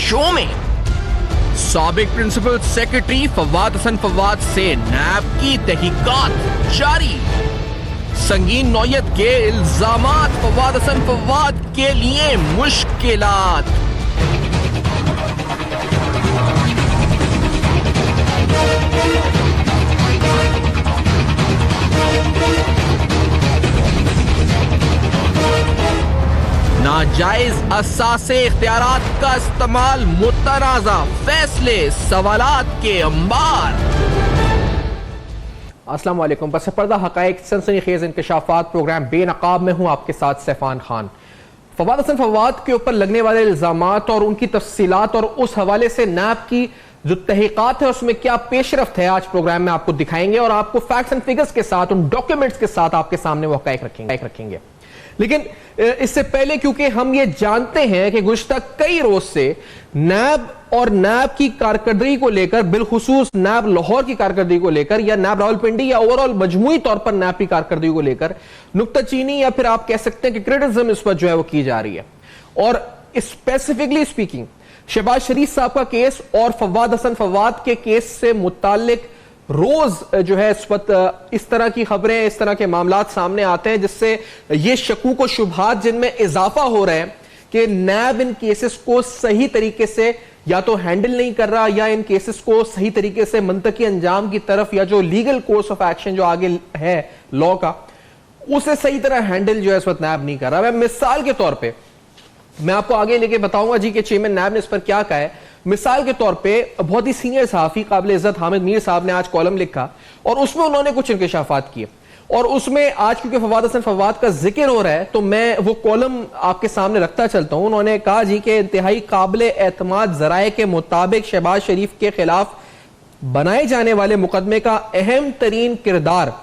Show में साबिक principal secretary Fawad Hasan Fawad से नैब की तहकीकात जारी। संगीन नौयत के इल्जामात फवाद हसन फवाद के लिए मुश्किलात। नाजायज असासे इख्तियारात का इस्तेमाल, मुतनाज़ा फैसले, सवालात के अंबार। अस्सलाम वालेकुम। पस पर्दा हक़ाइक़ सनसनीखेज़ इंकशाफात प्रोग्राम बेनकाब में हूँ आपके साथ सैफान खान। फवाद हसन फवाद के ऊपर लगने वाले इल्जामात और उनकी तफसीलात और उस हवाले से नैब की जो तहकीकात है उसमें क्या पेशरफ्त है, आज प्रोग्राम में आपको दिखाएंगे और आपको फैक्ट्स एंड फिगर्स के साथ, उन डॉक्यूमेंट्स के साथ आपके सामने वो हक़ाइक़ रखेंगे। लेकिन इससे पहले, क्योंकि हम ये जानते हैं कि गुज़िश्ता कई रोज से नैब और नैब की कारकर्दगी को लेकर, बिलखुसूस नैब लाहौर की कारकर्दगी को लेकर या नैब रावलपिंडी या ओवरऑल मजमूई तौर पर नैब की कारकर्दगी को लेकर नुक्ताचीनी या फिर आप कह सकते हैं कि क्रिटिसिज्म इस पर जो है वो की जा रही है। और स्पेसिफिकली स्पीकिंग, शहबाज शरीफ साहब का केस और फवाद हसन फवाद के केस से मुताल्लिक रोज जो है इस वक्त इस तरह की खबरें, इस तरह के मामलात सामने आते हैं जिससे ये शकूक और शुबहात जिनमें इजाफा हो रहा है कि नैब इन केसेस को सही तरीके से या तो हैंडल नहीं कर रहा या इन केसेस को सही तरीके से मंतकी अंजाम की तरफ या जो लीगल कोर्स ऑफ एक्शन जो आगे है लॉ का, उसे सही तरह हैंडल जो है इस वक्त नैब नहीं कर रहा। मैं मिसाल के तौर पर मैं आपको आगे लेके बताऊंगा जी कि चेयरमैन नैब ने इस पर क्या कहा है। मिसाल के तौर पे बहुत ही सीनियर सहाफी काबिल इज्जत हामिद मीर साहब ने आज कॉलम लिखा और उसमें उन्होंने कुछ इंकशाफात किए और उसमें आज क्योंकि फवाद हसन फवाद का जिक्र हो रहा है तो मैं वो कॉलम आपके सामने रखता चलता हूं। उन्होंने कहा जी कि इंतहाई काबिल एतमाद जराए के मुताबिक शहबाज शरीफ के खिलाफ बनाए जाने वाले मुकदमे का अहम तरीन किरदार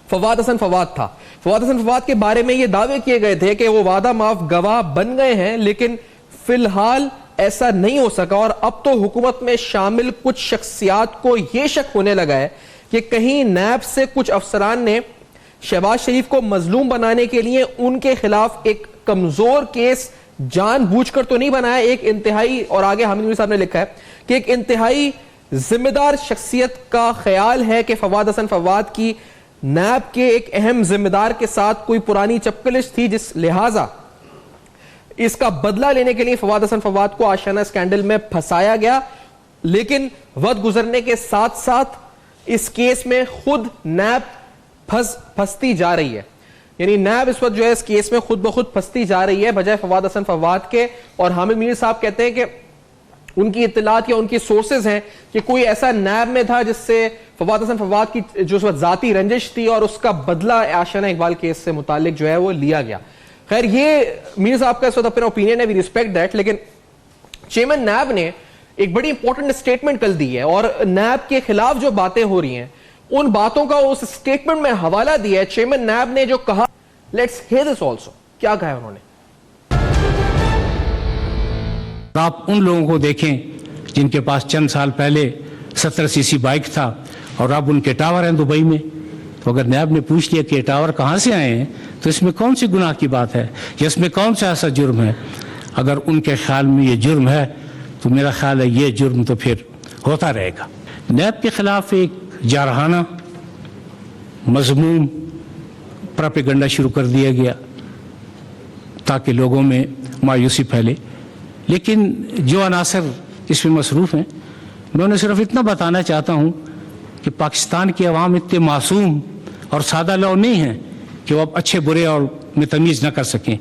फवाद हसन फवाद था। फवाद हसन फवाद के बारे में ये दावे किए गए थे कि वो वादा माफ गवाह बन गए हैं, लेकिन फिलहाल ऐसा नहीं हो सका और अब तो हुकूमत में शामिल कुछ शख्सियात को यह शक होने लगा है कि कहीं नैब से कुछ अफसरान ने शहबाज शरीफ को मजलूम बनाने के लिए उनके खिलाफ एक कमजोर केस जानबूझकर तो नहीं बनाया। एक इंतहाई, और आगे हामिद मीर साहब ने लिखा है कि एक इंतहाई जिम्मेदार शख्सियत का ख्याल है कि फवाद हसन फवाद की नैब के एक अहम जिम्मेदार के साथ कोई पुरानी चपकलिश थी, जिस लिहाजा इसका बदला लेने के लिए फवाद हसन फवाद को आशियाना स्कैंडल में फंसाया गया। लेकिन वक्त गुजरने के साथ साथ इस केस में खुद नैब फंसती जा रही है, यानी नैब इस वक्त जो है इस केस में खुद ब खुद फंसती जा रही है बजाय फवाद हसन फवाद के। और हामिद मीर साहब कहते हैं कि उनकी इत्तलात या उनकी सोर्सेज हैं कि कोई ऐसा नैब में था जिससे फवाद हसन फवाद की जो उस वक्त जाती रंजिश थी और उसका बदला आशियाना इकबाल केस से मुतालिक जो है वो लिया गया। खैर, ये मीर साहब का इस वक्त अपना ओपिनियन है, वी रिस्पेक्ट दैट। लेकिन चेयरमैन नैब ने एक बड़ी इंपॉर्टेंट स्टेटमेंट कल दी है और नैब के खिलाफ जो बातें हो रही हैं उन बातों का उस स्टेटमेंट में हवाला दिया है। चेयरमैन नैब ने जो कहा, लेट्स हियर दिस आल्सो, क्या कहा है उन्होंने। आप उन लोगों को देखें जिनके पास चंद साल पहले 70 सीसी बाइक था और अब उनके टावर हैं दुबई में, तो अगर नैब ने पूछ लिया कि टावर कहाँ से आए हैं तो इसमें कौन सी गुनाह की बात है या इसमें कौन सा ऐसा जुर्म है। अगर उनके ख्याल में ये जुर्म है तो मेरा ख्याल है ये जुर्म तो फिर होता रहेगा। नैब के खिलाफ एक जारहाना मजमूम प्रोपेगेंडा शुरू कर दिया गया ताकि लोगों में मायूसी फैले, लेकिन जो अनासर इसमें मसरूफ़ हैं मैं उन्हें सिर्फ इतना बताना चाहता हूँ कि पाकिस्तान की अवाम इतने मासूम और सादा लोग नहीं हैं कि वो अब अच्छे बुरे और में तमीज़ न कर सकें।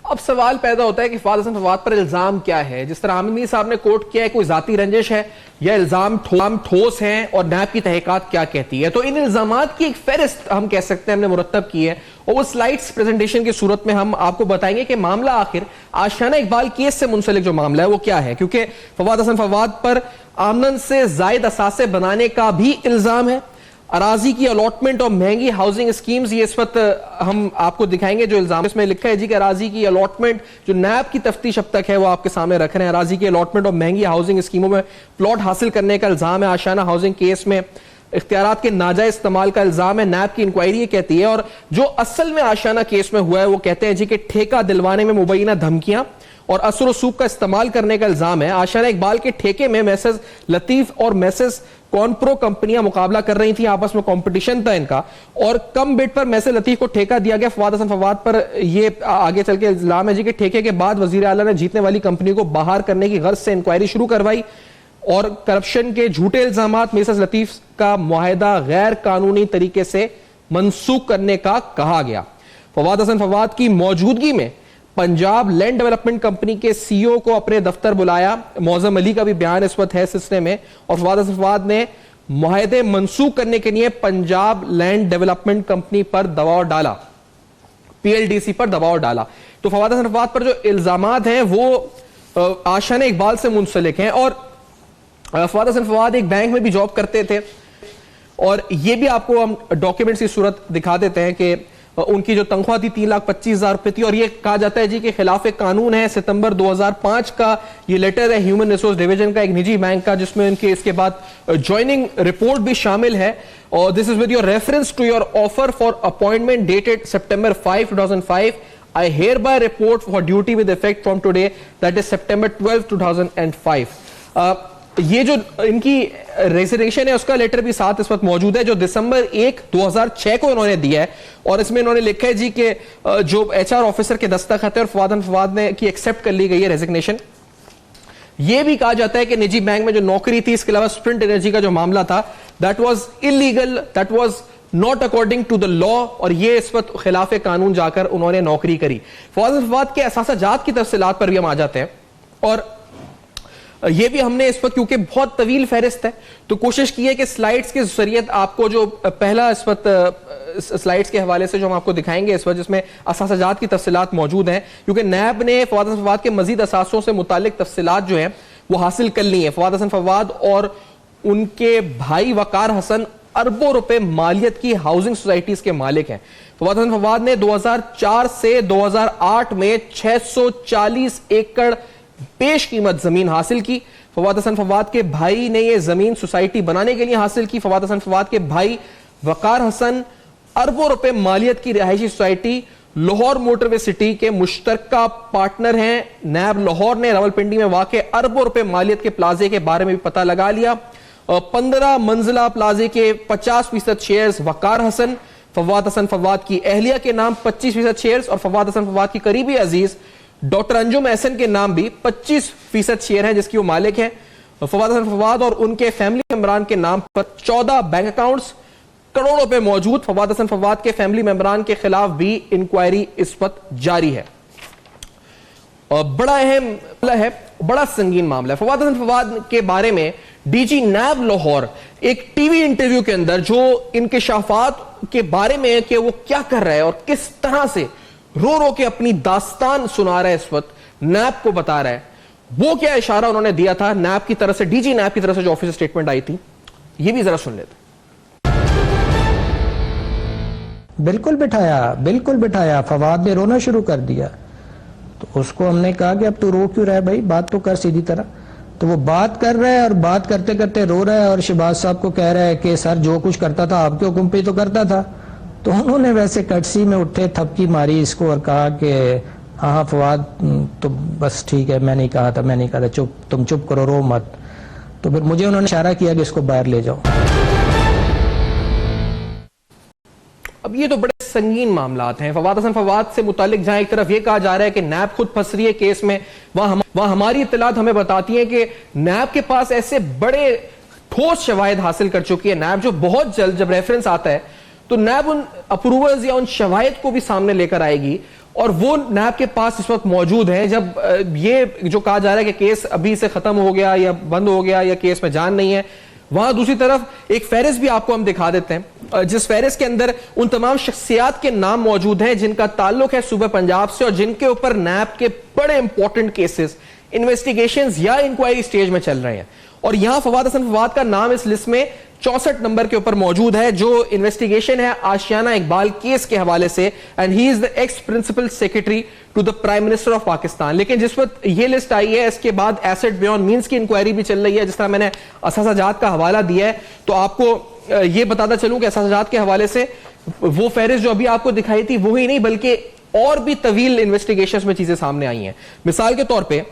अब सवाल पैदा होता है कि फवाद हसन फवाद पर इल्जाम क्या है। जिस तरह हामिद मीर साहब ने कोट किया है, कोई जाती रंजिश है या इल्जाम ठोस है और नैब की तहकीकात क्या कहती है। तो इन इल्जामात की एक फेहरिस्त हम कह सकते हैं हमने मुरत्तब की है और वो स्लाइड्स प्रेजेंटेशन की सूरत में हम आपको बताएंगे कि मामला आखिर आशियाना इकबाल केस से मुंसलिक जो मामला है वो क्या है। क्योंकि फवाद हसन फवाद पर आमदन से जायद असासे बनाने का भी इल्जाम है, अराजी की अलॉटमेंट और महंगी हाउसिंग स्कीम्स, ये इस वक्त हम आपको दिखाएंगे जो इल्जाम इसमें लिखा है जी कि अराजी की अलॉटमेंट जो नैब की तफ्तीश अब तक है वो आपके सामने रख रहे हैं। अराजी की अलॉटमेंट और महंगी हाउसिंग स्कीमों में प्लॉट हासिल करने का इल्जाम है आशियाना हाउसिंग केस में। इख्तियारात के नाजायज इस्तेमाल का इल्जाम है। नैब की इंक्वायरी ये कहती है, और जो असल में आशियाना केस में हुआ है वो कहते हैं जी कि ठेका दिलवाने में मुबैना धमकियां और असर रसूख का इस्तेमाल करने का इल्जाम है। आशियाना इकबाल के ठेके में मैसेज लतीफ और मैसेज कॉनप्रो कंपनियां मुकाबला कर रही थी, आपस में कंपटीशन था इनका, और कम बिड पर मैसेज लतीफ को ठेका दिया गया। फवाद हसन फवाद पर ये आगे चल के इल्जाम है जी कि ठेके के बाद वजीर आला ने जीतने वाली कंपनी को बाहर करने की गर्ज से इंक्वायरी शुरू करवाई और करप्शन के झूठे इल्जामात मिसेस लतीफ का मुआहदा गैर कानूनी तरीके से मनसूख करने का कहा गया। फवाद हसन फवाद की मौजूदगी में पंजाब लैंड डेवलपमेंट कंपनी के सीईओ को अपने दफ्तर बुलाया। मौजम अली का भी बयान इस वक्त है सिलसिले में, और फवाद हसन फवाद ने मुआहदे मनसूख करने के लिए पंजाब लैंड डेवलपमेंट कंपनी पर दबाव डाला, पीएलडीसी पर दबाव डाला। तो फवाद हसन फवाद पर जो इल्जामात हैं वो आशियाना इकबाल से मुंसलिक हैं, और फवाद हसन फवाद एक बैंक में भी जॉब करते थे, और ये भी आपको हम डॉक्यूमेंट्स की सूरत दिखा देते हैं कि उनकी जो तनख्वाह थी 3,25,000 रुपए थी, और ये कहा जाता है जी कि खिलाफ कानून है। सितंबर 2005 का ये लेटर है ह्यूमन रिसोर्स डिवीजन का, एक निजी बैंक का, जिसमें उनके इसके बाद ज्वाइनिंग रिपोर्ट भी शामिल है। और this is with your reference to your offer for appointment dated September 5, 2005. I hereby report for duty with effect from today, that is September 12, 2005. ये जो इनकी रेजिग्नेशन है उसका लेटर भी साथ इस वक्त मौजूद है, जो दिसंबर 1, 2006 को इन्होंने दिया है, और इसमें इन्होंने लिखा है जी कि जो एचआर ऑफिसर के दस्तखत है और फवाद ने की एक्सेप्ट कर ली गई है रेजिग्नेशन। यह भी कहा जाता है कि निजी बैंक में जो नौकरी थी, इसके अलावा स्प्रिंट एनर्जी का जो मामला था, that was illegal, that was not according to the law, और ये इस वक्त खिलाफ कानून जाकर उन्होंने नौकरी करी। फवाद के असासाजात की तफसीलात पर भी हम आ जाते हैं, और ये भी हमने इस वक्त, क्योंकि बहुत तवील फहरिस्त है, तो कोशिश की है कि स्लाइड्स के जरिए आपको जो पहला इस वक्त स्लाइड्स के हवाले से जो हम आपको दिखाएंगे इस वक्त, जिसमें असासाजात की तफसीलात मौजूद हैं, क्योंकि नैब ने फवाद हसन फवाद के मजीद असासों से मुतालिक तफसीलात जो हैं वो हासिल कर ली हैं। फवाद हसन फवाद और उनके भाई वकार हसन अरबों रुपए मालियत की हाउसिंग सोसाइटीज के मालिक हैं। फवाद हसन फवाद ने 2004 से 2008 में 640 एकड़ पेश कीमत जमीन हासिल की। फवाद हसन फवाद के भाई ने यह जमीन सोसाइटी बनाने के लिए हासिल की। फवाद हसन फवाद के भाई वकार हसन अरबों रुपए मालियत की रिहायशी सोसाइटी लाहौर मोटरवे सिटी के मुश्तरका पार्टनर हैं। नैब लाहौर ने रावलपिंडी में वाक़ अरबों रुपए मालियत के प्लाजे के बारे में भी पता लगा लिया। 15 मंजिला प्लाजे के 50% शेयर्स वकार हसन, फवाद हसन फवाद की अहलिया के नाम 25% शेयर्स, और फवाद हसन फवाद की करीबी अजीज डॉक्टर अंजुम एहसन के नाम भी 25% शेयर हैं, जिसकी वो मालिक हैं। फवाद हसन फवाद और उनके फैमिली मेंबरान के नाम पर 14 बैंक अकाउंट्स, करोड़ों रुपए मौजूद। फवाद हसन फवाद के फैमिली मेंबरान के खिलाफ भी इंक्वायरी इस वक्त जारी है। बड़ा अहम मामला है, बड़ा संगीन मामला है। फवाद हसन फवाद के बारे में डीजी नैब लाहौर एक टीवी इंटरव्यू के अंदर जो इंकशाफात के बारे में कि वो क्या कर रहा है और किस तरह से रो रो के अपनी दास्तान सुना रहा है, इस वक्त नैब को बता रहा है, वो क्या इशारा उन्होंने दिया था नैब की तरफ से, डीजी नैब की तरफ से जो ऑफिशियल स्टेटमेंट आई थी, ये भी जरा सुन लेते। बिल्कुल बिठाया। फवाद ने रोना शुरू कर दिया, तो उसको हमने कहा कि अब तू रो क्यों रहा है भाई, बात तो कर सीधी तरह। तो वो बात कर रहा है और बात करते करते रो रहा है, और शहबाज साहब को कह रहा है कि सर जो कुछ करता था आपके हुक्म पे तो करता था। तो उन्होंने वैसे कटसी में उठे, थपकी मारी इसको और कहा कि हाँ फवाद तो बस ठीक है, मैं नहीं कहा था, तुम चुप करो, रो मत। तो फिर मुझे उन्होंने इशारा किया कि इसको बाहर ले जाओ। अब ये तो बड़े संगीन मामलात हैं। फवाद हसन फवाद से मुतालिक जहां एक तरफ ये कहा जा रहा है कि नैब खुद फंस रही है केस में, वहां हमारी इत्तलात हमें बताती है कि नैब के पास ऐसे बड़े ठोस शवाहिद हासिल कर चुकी है नैब, जो बहुत जल्द जब रेफरेंस आता है तो नैब उन अप्रूवल्स या उन शवाहिद को भी सामने लेकर आएगी, और वो नैब के पास इस वक्त मौजूद है। जब ये जो कहा जा रहा है कि केस अभी से खत्म हो गया या बंद हो गया या केस में जान नहीं है, वहां दूसरी तरफ एक फहरिस्त भी आपको हम दिखा देते हैं, जिस फहरिस्त के अंदर उन तमाम शख्सियात के नाम मौजूद हैं जिनका ताल्लुक है सूबे पंजाब से और जिनके ऊपर नैब के बड़े इंपॉर्टेंट केसेस, इन्वेस्टिगेशंस या इंक्वायरी स्टेज में चल रहे हैं। और यहां फवाद हसन फवाद का नाम इस लिस्ट में 64 नंबर के ऊपर मौजूद है, जो इन्वेस्टिगेशन है आशियाना इकबाल केस के हवाले से, and he is the ex principal secretary to the prime minister of Pakistan. लेकिन जिस वक्त ये लिस्ट आई है, इसके बाद एसेट बियॉन्ड मींस की इंक्वायरी भी चल रही है, जिस तरह मैंने असासाजात का हवाला दिया है, तो आपको ये बताता चलूं कि एहसासात के हवाले से वो फहरिस्त जो अभी आपको दिखाई थी वो ही नहीं बल्कि और भी तवील इन्वेस्टिगेशंस में चीजें सामने आई हैं। मिसाल के तौर पे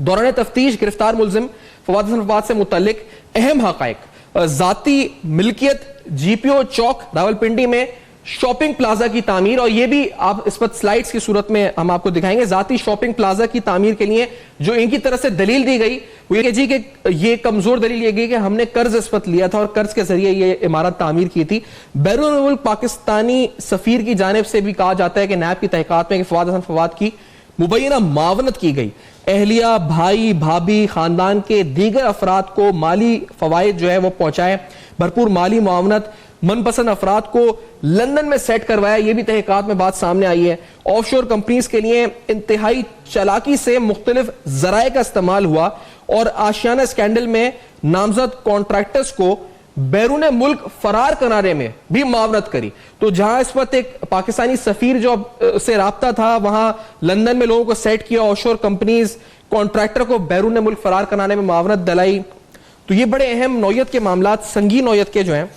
दौरान तफ्तीश गिरफ्तार मुलजिम फवाद हसन फवाद से मुतल्लिक अहम हकायक, जाती मिल्कियत जीपीओ चौक रावलपिंडी में शॉपिंग प्लाजा की तामीर, और ये भी आप इस वक्त स्लाइड्स की सूरत में हम आपको दिखाएंगे, जाती शॉपिंग प्लाजा की तामीर के लिए जो इनकी तरफ से दलील दी गई वो ये जी कि ये कमजोर दलील ये गई कि हमने कर्ज इस वक्त लिया था और कर्ज के जरिए ये इमारत तामीर की थी। बैरून मुल्क पाकिस्तानी सफीर की जानिब से भी कहा जाता है कि नैब की तहकीकात में फवाद हसन फवाद की मुबैना मावनत की गई, अहलिया भाई भाभी खानदान के दीगर अफराद को माली फवायद जो है वो पहुंचाए, भरपूर माली मुआवनत, मनपसंद अफराद को लंदन में सेट करवाया, यह भी तहकीकात में बात सामने आई है। ऑफशोर कंपनीज के लिए इंतहाई चालाकी से मुख्तलिफ जराए का इस्तेमाल हुआ और आशियाना स्कैंडल में नामजद कॉन्ट्रैक्टर्स को बैरून मुल्क फरार कराने में भी मावनत करी। तो जहां इस वक्त एक पाकिस्तानी सफीर जो से राब्ता था वहां लंदन में लोगों को सेट किया, ऑफशोर कंपनीज कॉन्ट्रैक्टर को बैरून मुल्क फरार कराने में मावनत दिलाई। तो ये बड़े अहम नौयत के मामला, संगीन नौयत के जो हैं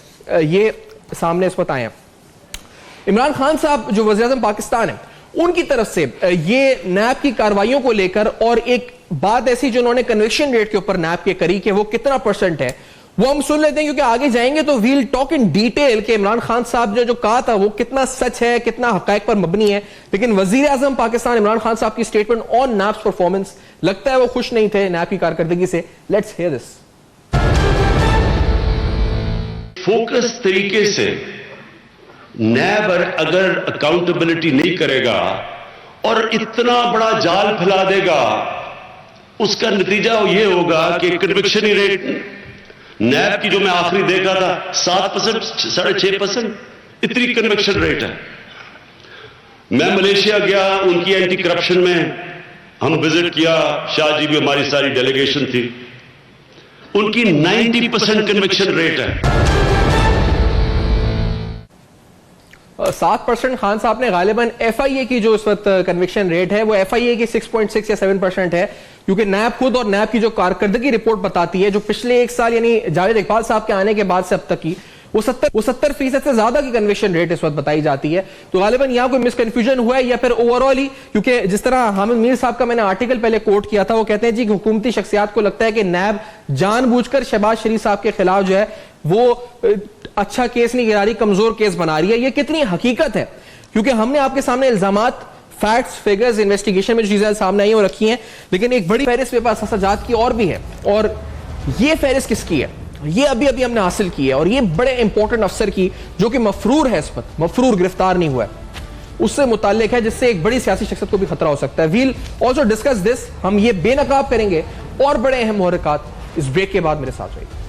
ये सामने इस वक्त आए हैं। इमरान खान साहब जो वज़ीर-ए-आज़म पाकिस्तान है उनकी तरफ से ये नैब की कार्रवाइयों को लेकर और एक बात ऐसी जो उन्होंने कन्विक्शन रेट के ऊपर नैब के करी कि वो कितना % है वो हम सुन लेते हैं, क्योंकि आगे जाएंगे तो वील टॉक इन डिटेल कि इमरान खान साहब जो कहा था वो कितना सच है, कितना हकायक पर मबनी है। लेकिन वज़ीर-ए-आज़म पाकिस्तान इमरान खान साहब की स्टेटमेंट ऑन नैब्स परफॉर्मेंस, लगता है वो खुश नहीं थे नैब की कारकर्दगी से। Let's hear this. फोकस तरीके से नैब अगर अकाउंटेबिलिटी नहीं करेगा और इतना बड़ा जाल फैला देगा, उसका नतीजा ये होगा कि कन्विक्शन रेट नैब की जो मैं आखिरी देखा था 7%, 6.5% इतनी कन्विक्शन रेट है। मैं मलेशिया गया, उनकी एंटी करप्शन में हम विजिट किया, शाह जी भी हमारी सारी डेलीगेशन थी, उनकी 90% कन्विक्शन रेट है। 7% खान साहब ने गालिबन एफआईए की जो इस वक्त कन्विक्शन रेट है वो एफआईए की 6.6 या 7% है, क्योंकि नैब खुद और नैब की जो कारकर्दगी रिपोर्ट बताती है जो पिछले एक साल यानी जावेद इकबाल साहब के आने के बाद से अब तक की वो 70% से ज्यादा की कन्विक्शन रेट इस वक्त बताई जाती है। तो गालिबन यहां कोई मिसकन्फ्यूजन हुआ है या फिर ओवरऑल ही, क्योंकि जिस तरह हामिद मीर साहब का मैंने आर्टिकल पहले कोट किया था, वो कहते हैं जी कि हुकूमती शख्सियात को लगता है कि नैब जानबूझकर शहबाज शरीफ साहब के खिलाफ जो है वो अच्छा केस नहीं गिरा रही, कमजोर केस बना रही है। ये कितनी हकीकत है, क्योंकि हमने आपके सामने इल्जामात, फैक्ट्स, फिगर्स, इन्वेस्टिगेशन में जो चीजें सामने आई वो रखी हैं, लेकिन एक बड़ी फहरिस्त मेरे पास एहसासात की और भी है, और ये फहरिस्त किसकी है ये अभी अभी हमने हासिल की है, और ये बड़े इंपॉर्टेंट अफसर की जो कि मफरूर है, इस वक्त मफरूर गिरफ्तार नहीं हुआ है, उससे मुताल्लिक है, जिससे एक बड़ी सियासी शख्सियत को भी खतरा हो सकता है। वील ऑल्सो डिस्कस दिस, हम ये बेनकाब करेंगे और बड़े अहम मुहर्रिकात इस ब्रेक के बाद मेरे साथ रहिए।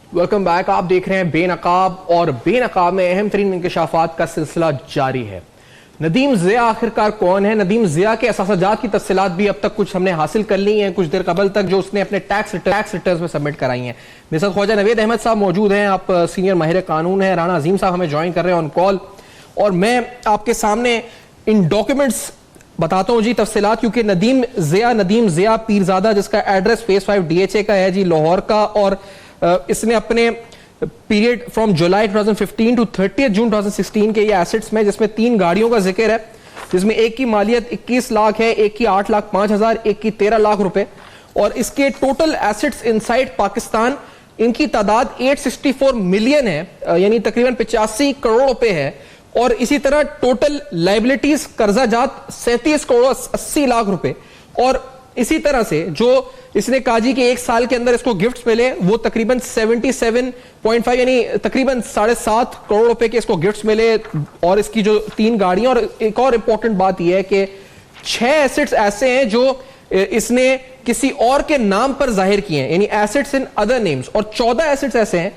Welcome back. आप देख रहे हैं बेनकाब, और बेनकाब में अहम तरीन इंकशाफात का सिलसिला जारी है। नदीम ज़िया आखिरकार कौन है? नदीम ज़िया के एहसासात की तफसीलात भी अब तक कुछ हमने हासिल कर ली हैं, कुछ देर कबल तक जो उसने अपने टैक्स रिटर्न्स में सबमिट कराई हैं। मेरे साथ ख्वाजा नवेद अहमद साहब मौजूद हैं, आप सीनियर माहिर कानून हैं, राना अजीम साहब हमें ज्वाइन कर रहे हैं ऑन कॉल, और मैं आपके सामने इन डॉक्यूमेंट्स बताता हूं जी तफसीलात, क्योंकि नदीम ज़िया पीरजादा, जिसका एड्रेस फेस 5 DHA का है जी लाहौर का, और इसने अपने पीरियड फ्रॉम जुलाई 2015 टू 30 जून 2016 के ये एसेट्स में, जिसमें 3 गाड़ियों का जिक्र है, जिसमें एक की मालियत 21 लाख है, एक की 8,05,000, एक की 13 लाख रुपए, और इसके टोटल एसेट्स इनसाइड पाकिस्तान इनकी तादाद 864 मिलियन है, यानी तकरीबन 85 करोड़ रुपए है, और इसी तरह टोटल लाइबिलिटीज कर्जा जात 37 करोड़ 80 लाख रुपए, और इसी तरह से जो इसने कहा जी कि एक साल के अंदर इसको गिफ्ट्स मिले वो तकरीबन 77.5 यानी तकरीबन 7.5 करोड़ रुपए के इसको गिफ्ट्स मिले, और इसकी जो 3 गाड़ियां, और एक और इंपॉर्टेंट बात यह है कि 6 एसेट्स ऐसे हैं जो इसने किसी और के नाम पर जाहिर किए हैं, यानी एसेट्स इन अदर नेम्स, और 14 एसेट्स ऐसे हैं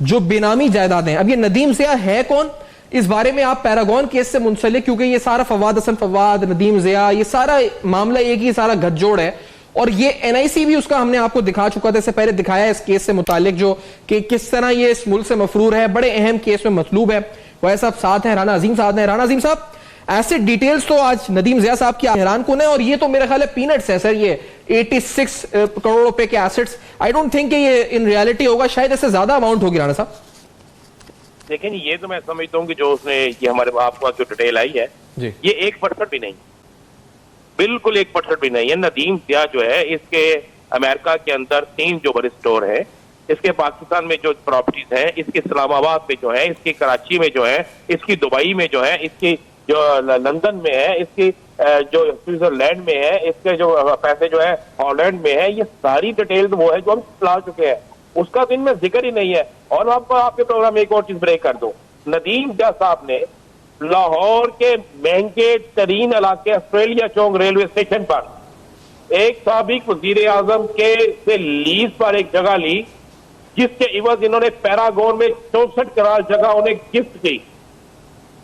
जो बेनामी जायदाद हैं। अब ये नदीम ज़िया है कौन, इस बारे में आप पैरागॉन केस से मुंसलिक, क्योंकि ये सारा फवाद हसन फवाद, नदीम ज़िया, ये सारा मामला एक ही सारा गठजोड़ है, और ये एनआईसी भी उसका हमने आपको दिखा चुका था, इससे पहले दिखाया इस केस से मुतालिक जो कि किस तरह ये इस मुल्क से मफरूर है, बड़े अहम केस में मतलूब है। वह साहब साथ हैं, राना अजीम साहब हैं। राना अजीम साहब, एसिड डिटेल्स तो आज नदीम ज़िया साहब की हैरान कुन है, और ये तो मेरे ख्याल है पीनट्स है सर, ये 86 करोड़ रुपए के एसेट्स। आई डोंट थिंक ये इन रियलिटी होगा, शायद इससे ज्यादा अमाउंट होगी। राना साहब लेकिन ये तो मैं समझता हूँ कि जो उसने ये हमारे आपको जो डिटेल आई है जी, ये 1% भी नहीं, बिल्कुल 1% भी नहीं है। नदीम ज़िया जो है इसके अमेरिका के अंदर 3 जो बड़े स्टोर है, इसके पाकिस्तान में जो प्रॉपर्टीज हैं, इसके इस्लामाबाद में जो है, इसकी कराची में जो है, इसकी दुबई में जो है, इसकी जो लंदन में है, इसकी जो स्विट्जरलैंड में है, इसके जो पैसे जो है हॉलैंड में है, ये सारी डिटेल वो है जो हम ला चुके हैं, उसका तो इनमें जिक्र ही नहीं है। और आपको आपके प्रोग्राम में एक और चीज ब्रेक कर दो, नदीम ज़िया साहब ने लाहौर के महंगे तरीन इलाके ऑस्ट्रेलिया चौक रेलवे स्टेशन पर एक साबिक वजीर आजम के से लीज पर एक जगह ली, जिसके इवज इन्होंने पैरागॉन में 64 करोड़ जगह उन्हें गिफ्ट की।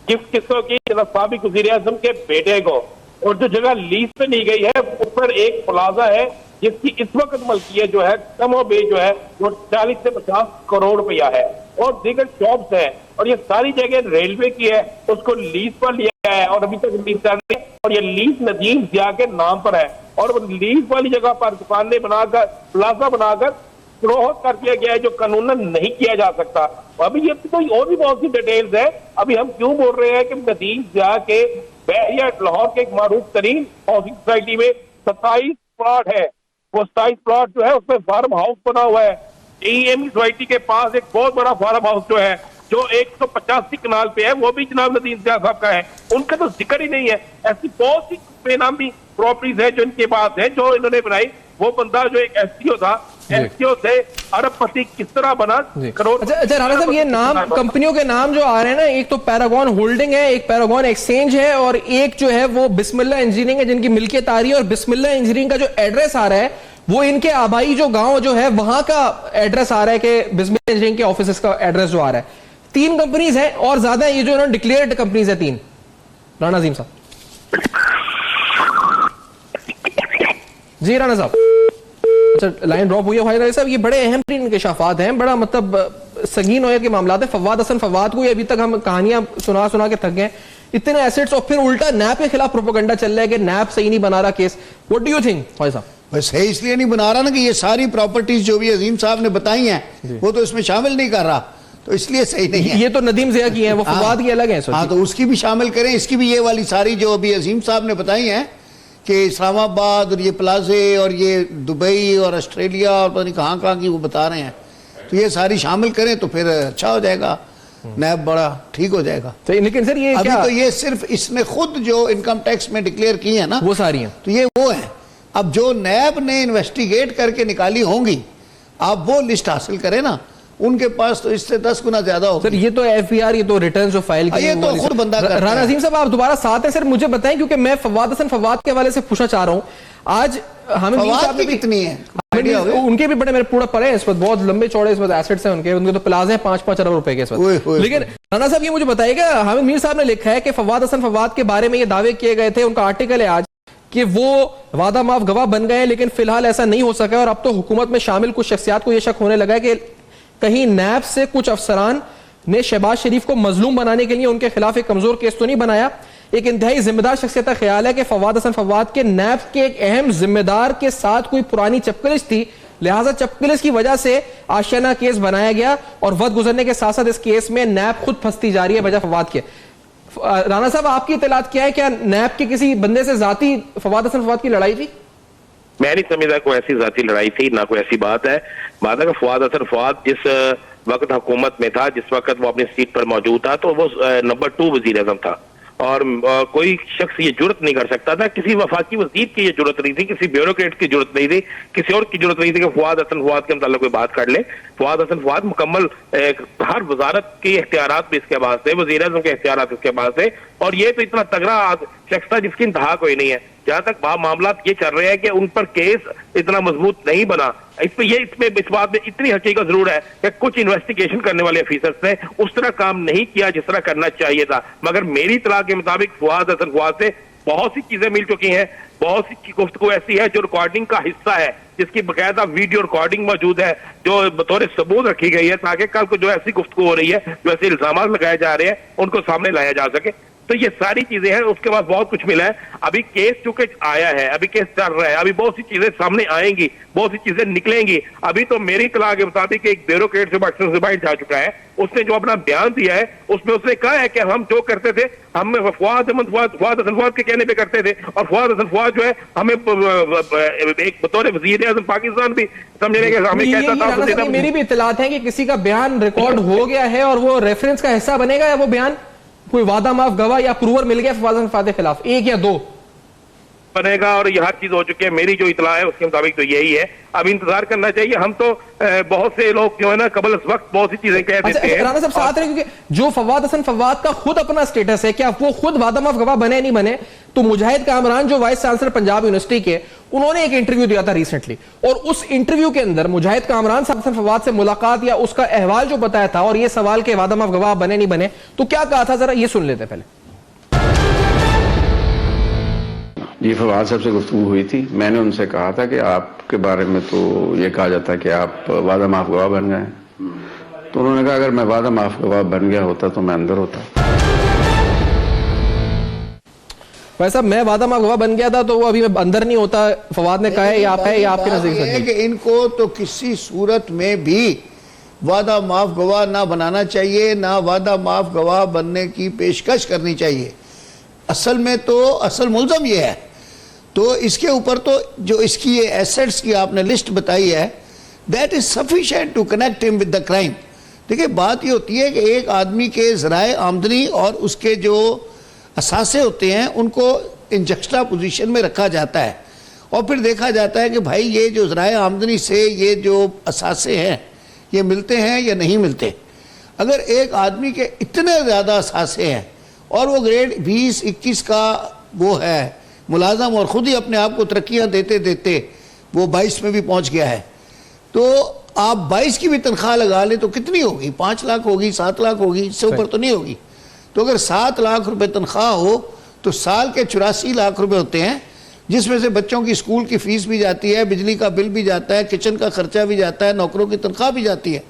गिफ्ट किसको की? साबिक वजीर आजम के बेटे को। और जो जगह लीज पे ली गई है उस पर एक प्लाजा है जिसकी इस वक्त मलकियत जो है कमो बेच जो है वो 40 से 50 करोड़ रुपया है, और दीगर शॉप्स है, और ये सारी जगह रेलवे की है, उसको लीज पर लिया है और अभी तक लीज कर रही है, और ये लीज नदीम ज़िया के नाम पर है, और लीज वाली जगह पर दुकानें बनाकर प्लाजा बनाकर द्रोह कर दिया गया है जो कानूनन नहीं किया जा सकता। अभी ये कोई और भी बहुत सी डिटेल्स है। अभी हम क्यों बोल रहे हैं कि नदीम ज़िया के बहरिया लाहौर के एक मारूफ तरीन हाउसिंग सोसाइटी में 27 प्लॉट है, वो 27 प्लॉट जो है उसमें फार्म हाउस बना हुआ है। एम सोसाइटी के पास एक बहुत बड़ा फार्म हाउस जो है जो 185 कनाल पे है, वो भी जनाब नदीम ज़िया साहब का है, उनका तो जिक्र ही नहीं है। ऐसी बहुत सी बेनामी प्रॉपर्टीज है जो इनके पास है, जो इन्होंने बनाई। वो बंदा जो एक एसटीओ था, एसटीओ से अरबपति किस तरह बना, करोड़। अच्छा राना साहब, ये नाम कंपनियों के नाम जो आ रहे हैं ना, एक तो पैरागॉन होल्डिंग है, एक पैरागॉन एक्सचेंज है, और एक जो है वो बिस्मिल्लाह इंजीनियरिंग है जिनकी मिल्कियत आ रही है। और बिस्मिल्लाह इंजीनियरिंग का जो एड्रेस आ रहा है वो इनके आबाई जो गांव जो है वहां का एड्रेस आ रहा है कि बिस्मिल्लाह इंजीनियरिंग के ऑफिस का एड्रेस जो आ रहा है। 3 कंपनीज हैं और ज्यादा ये जो इन्होंने डिक्लेयर्ड कंपनीज है 3। राना अजीम साहब जी। राना साहब अच्छा, लाइन ड्रॉप हुई है भाई। राना साहब, ये बड़े अहम इंकशाफात हैं, बड़ा मतलब संगीन नौयत के मामला है। फवाद हसन फवाद को अभी तक हम कहानियां सुना के थक गए, इतने एसेट्स, और फिर उल्टा नैब के खिलाफ प्रोपेगेंडा चल रहा है कि नैब सही नहीं बना रहा case. What do you think भाई साहब? बस है इसलिए नहीं बना रहा ना कि ये सारी प्रॉपर्टीज जो भी अजीम साहब ने बताई हैं वो तो इसमें शामिल नहीं कर रहा, तो इसलिए सही नहीं है। ये तो नदीम ज़िया की है, वो फवाद की अलग है। हाँ, तो उसकी भी शामिल करें, इसकी भी ये वाली सारी जो अभी अजीम साहब ने बताई हैं कि इस्लामाबाद और ये प्लाजे और ये दुबई और ऑस्ट्रेलिया और पता नहीं कहाँ की वो बता रहे हैं, तो ये सारी शामिल करें तो फिर अच्छा हो जाएगा, नैब बड़ा ठीक हो जाएगा। तो लेकिन सर ये अभी क्या? तो ये सिर्फ इसने खुद जो इनकम टैक्स में डिक्लेयर की है ना, वो सारी हैं, तो ये वो है। अब जो नैब ने इन्वेस्टिगेट करके निकाली होंगी, आप वो लिस्ट हासिल करें ना, उनके पास तो इससे 10 गुना ज्यादा होगा। सर ये तो एफबीआर, ये तो रिटर्न जो फाइल की, ये तो खुद बंदा करता है। राना अजीम साहब आप दोबारा साथ हैं सर, मुझे बताएं, क्योंकि मैं फवाद हसन फवाद के हवाले से पूछना चाह रहा हूं। आज हामिद साहब ने कितनी है, उनके भी बड़े मेरे पूरा पड़े हैं इस वक्त, बहुत लंबे चौड़े इस वक्त एसेट्स हैं उनके तो प्लाजे हैं 5-5 अरब रुपए के इस वक्त। लेकिन राना साहब ये मुझे बताइएगा, हामिद मीर साहब ने लिखा है कि फवाद हसन फवाद के बारे में ये दावे किए गए थे, उनका आर्टिकल है आज कि वो वादा माफ गवाह बन गए, लेकिन फिलहाल ऐसा नहीं हो सका, और अब तो हुकूमत में शामिल कुछ शख्सियात को यह शक होने लगा है कि कहीं नैब से कुछ अफसरान ने शहबाज शरीफ को मजलूम बनाने के लिए उनके खिलाफ एक कमजोर केस तो नहीं बनाया। एक इंतहाई जिम्मेदार शख्सियत का ख्याल है कि फवाद हसन फवाद के नैब के एक अहम जिम्मेदार के साथ कोई पुरानी चपकलिश थी, लिहाजा चपकलिश की वजह से आशियाना केस बनाया गया, और वक्त गुजरने के साथ साथ इस केस में नैब खुद फंसती जा रही है बजाय फवाद के। राना साहब आपकी इत्तलात क्या है, क्या नैब के किसी बंदे से जाती फवाद हसन फवाद की लड़ाई थी? मैं नहीं समझता कोई ऐसी जाती लड़ाई थी, ना कोई ऐसी बात है। बात है कि फवाद हसन फवाद जिस वक्त हुकूमत में था, जिस वक्त वो अपनी सीट पर मौजूद था, तो वो नंबर 2 वजीर आजम था, और कोई शख्स ये जुर्रत नहीं कर सकता था, किसी वफाकी वजीर की ये जुर्रत नहीं थी, किसी ब्यूरोक्रेट की जुर्रत नहीं थी, किसी और की जुर्रत नहीं थी कि फवाद हसन फवाद के मतलब कोई बात कर ले। फवाद हसन फवाद मुकम्मल हर वजारत के इख्तियारात भी इसके पास थे, वजीर आजम के इख्तियारात इसके पास थे, और ये तो इतना तगड़ा शख्स था जिसकी इंतहा कोई नहीं है। जहां तक मामला ये चल रहे हैं कि उन पर केस इतना मजबूत नहीं बना, इसमें इस बात में इतनी हकीकत जरूर है कि कुछ इन्वेस्टिगेशन करने वाले ऑफिसर्स ने उस तरह काम नहीं किया जिस तरह करना चाहिए था। मगर मेरी इत्तला के मुताबिक फवाद हसन फवाद से बहुत सी चीजें मिल चुकी हैं, बहुत सी गुफ्तगू ऐसी है जो रिकॉर्डिंग का हिस्सा है, जिसकी बकायदा वीडियो रिकॉर्डिंग मौजूद है जो बतौर सबूत रखी गई है, ताकि कल को जो ऐसी गुफ्तगू हो रही है, जो ऐसे इल्जाम लगाए जा रहे हैं, उनको सामने लाया जा सके। तो ये सारी चीजें हैं। उसके बाद बहुत कुछ मिला है। अभी केस चूंकि आया है, अभी केस चल रहा है, अभी बहुत सी चीजें सामने आएंगी, बहुत सी चीजें निकलेंगी। अभी तो मेरी इत्तला के मुताबिक एक ब्यूरोक्रेट से बाइट जा चुका है, उसने जो अपना बयान दिया है उसमें उसने कहा है कि हम जो करते थे हम फवाद हसन फवाद के कहने पे करते थे, और फवाद हसन फवाद जो है हमें एक बतौर वजीर आज़म पाकिस्तान भी समझने के हमें कहता था। मेरी भी इत्तलात है कि किसी का बयान रिकॉर्ड हो गया है और वो रेफरेंस का हिस्सा बनेगा, या वो बयान कोई वादा माफ गवाह या प्रूवर मिल गया फवाद हसन फवाद के खिलाफ, एक या दो बनेगा, और ये हर चीज हो चुकी है। मेरी जो इत्तला है उसके मुताबिक तो यही है। अब इंतजार करना चाहिए। हम तो बहुत से लोग जो है ना कबल इस वक्त बहुत सी चीजें कह देते हैं। राना साहब साथ रहे, क्योंकि जो फवाद हसन फवाद का खुद अपना स्टेटस है, क्या वो खुद वादा माफ गवाह बने नहीं बने, तो मुजाहिद कामरान जो वाइस चांसलर पंजाब यूनिवर्सिटी के, उन्होंने एक इंटरव्यू दिया था रिसेंटली, और उस इंटरव्यू के अंदर मुजाहिद कामरान हसन फवाद से मुलाकात या उसका अहवाल जो बताया था, और ये सवाल के वादा माफ गवाह बने नहीं बने, तो क्या कहा था, जरा ये सुन लेते पहले। जी, फवाद साहब से गुफ्तगू हुई थी। मैंने उनसे कहा था कि आपके बारे में तो ये कहा जाता है कि आप वादा माफ गवाह बन गए, तो उन्होंने कहा अगर मैं वादा माफ गवाह बन गया होता तो मैं अंदर होता। भाई साहब, मैं वादा माफ गवाह बन गया था तो वो अभी मैं अंदर नहीं होता, फवाद ने कहा है, या आपके नजदीक है कि इनको तो किसी सूरत में भी वादा माफ गवाह ना बनाना चाहिए, ना वादा माफ गवाह बनने की पेशकश करनी चाहिए। असल में तो असल मुल्ज़म ये है। तो इसके ऊपर तो जो इसकी ये एसेट्स की आपने लिस्ट बताई है, that is sufficient to connect him with the crime. देखिए, बात ये होती है कि एक आदमी के ज़राए आमदनी और उसके जो असासे होते हैं उनको इन जक्स्टा पोजीशन में रखा जाता है, और फिर देखा जाता है कि भाई ये जो ज़राए आमदनी से ये जो असासे हैं ये मिलते हैं या नहीं मिलते। अगर एक आदमी के इतने ज़्यादा असासे हैं और वो ग्रेड 20-21 का वो है मुलाजम, और ख़ुद ही अपने आप को तरक्कियाँ देते देते वो 22 में भी पहुँच गया है, तो आप 22 की भी तनख्वाह लगा लें तो कितनी होगी? 5 लाख होगी, 7 लाख होगी, इससे ऊपर तो नहीं होगी। तो अगर 7 लाख रुपए तनख्वाह हो तो साल के 84 लाख रुपए होते हैं, जिसमें से बच्चों की स्कूल की फ़ीस भी जाती है, बिजली का बिल भी जाता है, किचन का खर्चा भी जाता है, नौकरों की तनख्वाह भी जाती है।